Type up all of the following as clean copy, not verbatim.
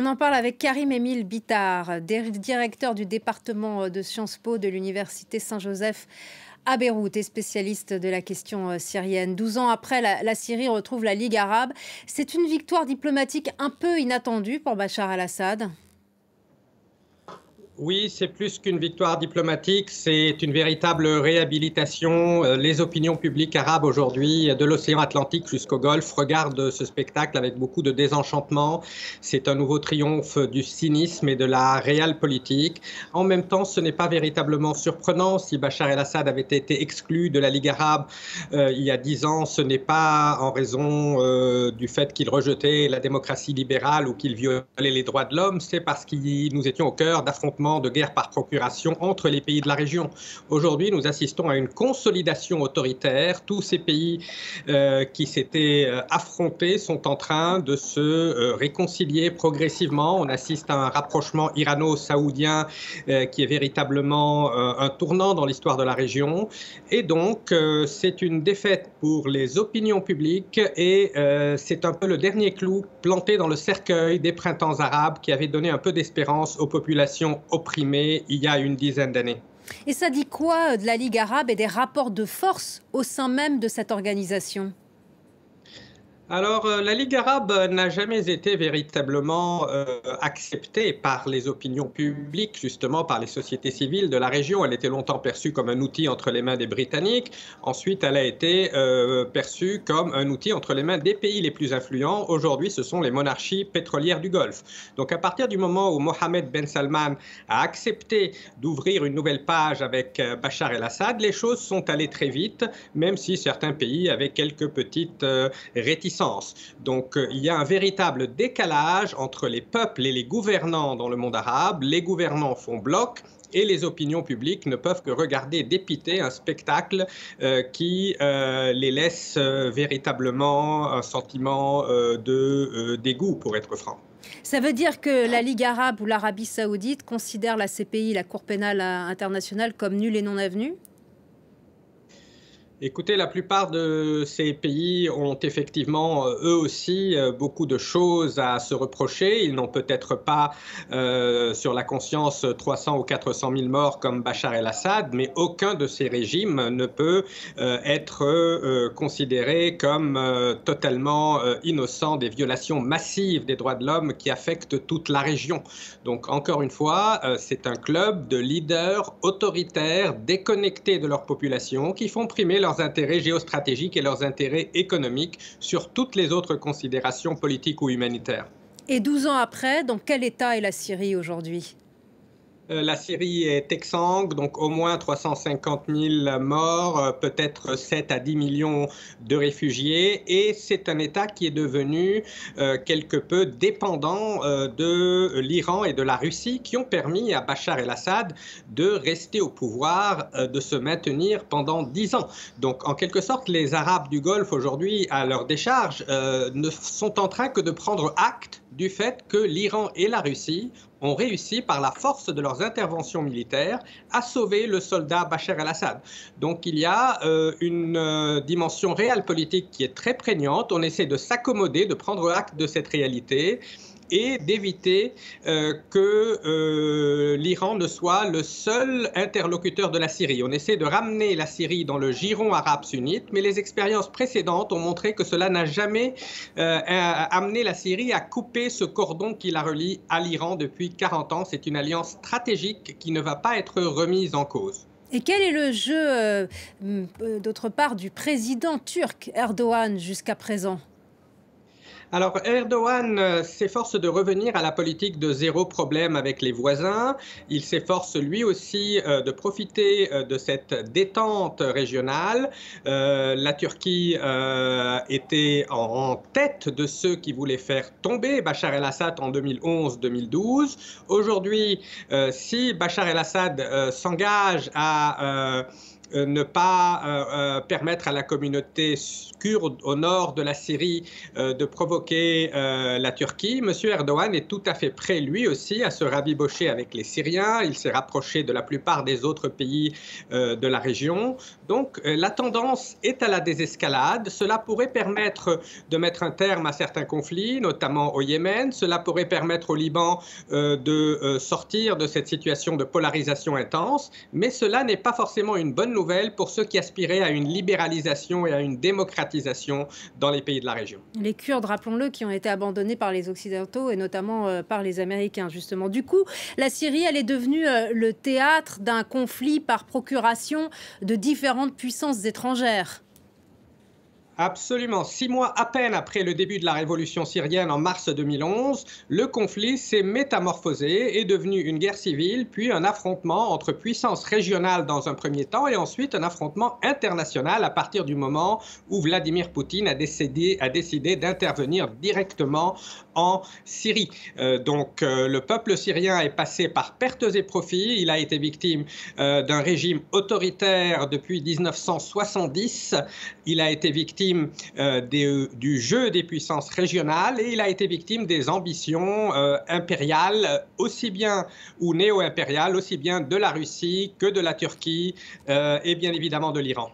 en parle avec Karim-Émile Bitar, directeur du département de Sciences Po de l'Université Saint-Joseph à Beyrouth et spécialiste de la question syrienne. 12 ans après, la Syrie retrouve la Ligue arabe. C'est une victoire diplomatique un peu inattendue pour Bachar el-Assad. Oui, c'est plus qu'une victoire diplomatique, c'est une véritable réhabilitation. Les opinions publiques arabes aujourd'hui, de l'océan Atlantique jusqu'au Golfe, regardent ce spectacle avec beaucoup de désenchantement. C'est un nouveau triomphe du cynisme et de la réelle politique. En même temps, ce n'est pas véritablement surprenant. Si Bachar el-Assad avait été exclu de la Ligue arabe il y a 10 ans, ce n'est pas en raison du fait qu'il rejetait la démocratie libérale ou qu'il violait les droits de l'homme, c'est parce que nous étions au cœur d'affrontements de guerre par procuration entre les pays de la région. Aujourd'hui, nous assistons à une consolidation autoritaire. Tous ces pays qui s'étaient affrontés sont en train de se réconcilier progressivement. On assiste à un rapprochement irano-saoudien qui est véritablement un tournant dans l'histoire de la région. Et donc, c'est une défaite pour les opinions publiques et c'est un peu le dernier clou planté dans le cercueil des printemps arabes qui avait donné un peu d'espérance aux populations opprimés il y a une dizaine d'années. Et ça dit quoi de la Ligue arabe et des rapports de force au sein même de cette organisation ? Alors, la Ligue arabe n'a jamais été véritablement acceptée par les opinions publiques, justement par les sociétés civiles de la région. Elle était longtemps perçue comme un outil entre les mains des Britanniques. Ensuite, elle a été perçue comme un outil entre les mains des pays les plus influents. Aujourd'hui, ce sont les monarchies pétrolières du Golfe. Donc, à partir du moment où Mohammed Ben Salman a accepté d'ouvrir une nouvelle page avec Bachar el-Assad, les choses sont allées très vite, même si certains pays avaient quelques petites réticences. Donc, il y a un véritable décalage entre les peuples et les gouvernants dans le monde arabe. Les gouvernants font bloc et les opinions publiques ne peuvent que regarder dépiter un spectacle qui les laisse véritablement un sentiment de dégoût, pour être franc. Ça veut dire que la Ligue arabe ou l'Arabie saoudite considère la CPI, la Cour pénale internationale, comme nulle et non avenue ? Écoutez, la plupart de ces pays ont effectivement, eux aussi, beaucoup de choses à se reprocher. Ils n'ont peut-être pas sur la conscience 300 ou 400 000 morts comme Bachar el-Assad, mais aucun de ces régimes ne peut être considéré comme totalement innocent des violations massives des droits de l'homme qui affectent toute la région. Donc, encore une fois, c'est un club de leaders autoritaires déconnectés de leur population qui font primer leurs intérêts géostratégiques et leurs intérêts économiques sur toutes les autres considérations politiques ou humanitaires. Et 12 ans après, dans quel état est la Syrie aujourd'hui ? La Syrie est exsangue, donc au moins 350 000 morts, peut-être 7 à 10 millions de réfugiés. Et c'est un État qui est devenu quelque peu dépendant de l'Iran et de la Russie, qui ont permis à Bachar el-Assad de rester au pouvoir, de se maintenir pendant 10 ans. Donc, en quelque sorte, les Arabes du Golfe aujourd'hui, à leur décharge, ne sont en train que de prendre acte du fait que l'Iran et la Russie ont réussi par la force de leurs interventions militaires à sauver le soldat Bachar el-Assad. Donc il y a une dimension réelle politique qui est très prégnante. On essaie de s'accommoder, de prendre acte de cette réalité et d'éviter que l'Iran ne soit le seul interlocuteur de la Syrie. On essaie de ramener la Syrie dans le giron arabe sunnite, mais les expériences précédentes ont montré que cela n'a jamais amené la Syrie à couper ce cordon qui la relie à l'Iran depuis 40 ans. C'est une alliance stratégique qui ne va pas être remise en cause. Et quel est le jeu, d'autre part, du président turc Erdogan jusqu'à présent ? Alors, Erdogan s'efforce de revenir à la politique de zéro problème avec les voisins. Il s'efforce lui aussi de profiter de cette détente régionale. La Turquie était en tête de ceux qui voulaient faire tomber Bachar el-Assad en 2011-2012. Aujourd'hui, si Bachar el-Assad s'engage à ne pas permettre à la communauté kurde au nord de la Syrie de provoquer la Turquie. M. Erdogan est tout à fait prêt, lui aussi, à se rabibocher avec les Syriens. Il s'est rapproché de la plupart des autres pays de la région. Donc, la tendance est à la désescalade. Cela pourrait permettre de mettre un terme à certains conflits, notamment au Yémen. Cela pourrait permettre au Liban de sortir de cette situation de polarisation intense. Mais cela n'est pas forcément une bonne nouvelle pour ceux qui aspiraient à une libéralisation et à une démocratisation dans les pays de la région. Les Kurdes, rappelons-le, qui ont été abandonnés par les Occidentaux et notamment par les Américains, justement. Du coup, la Syrie, elle est devenue le théâtre d'un conflit par procuration de différentes puissances étrangères. Absolument. 6 mois à peine après le début de la révolution syrienne en mars 2011, le conflit s'est métamorphosé, est devenu une guerre civile, puis un affrontement entre puissances régionales dans un premier temps et ensuite un affrontement international à partir du moment où Vladimir Poutine a décidé d'intervenir directement en Syrie. Le peuple syrien est passé par pertes et profits. Il a été victime d'un régime autoritaire depuis 1970. Il a été victime du jeu des puissances régionales et il a été victime des ambitions impériales, aussi bien ou néo-impériales, aussi bien de la Russie que de la Turquie et bien évidemment de l'Iran.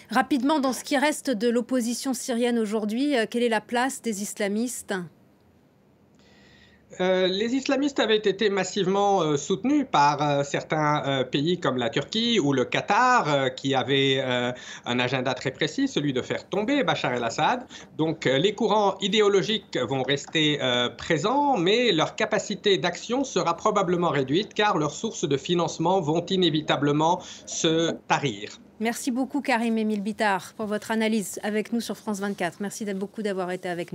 Rapidement, dans ce qui reste de l'opposition syrienne aujourd'hui, quelle est la place des islamistes ? Les islamistes avaient été massivement soutenus par certains pays comme la Turquie ou le Qatar, qui avaient un agenda très précis, celui de faire tomber Bachar el-Assad. Donc les courants idéologiques vont rester présents, mais leur capacité d'action sera probablement réduite car leurs sources de financement vont inévitablement se tarir. Merci beaucoup Karim Émile Bitar pour votre analyse avec nous sur France 24. Merci beaucoup d'avoir été avec nous.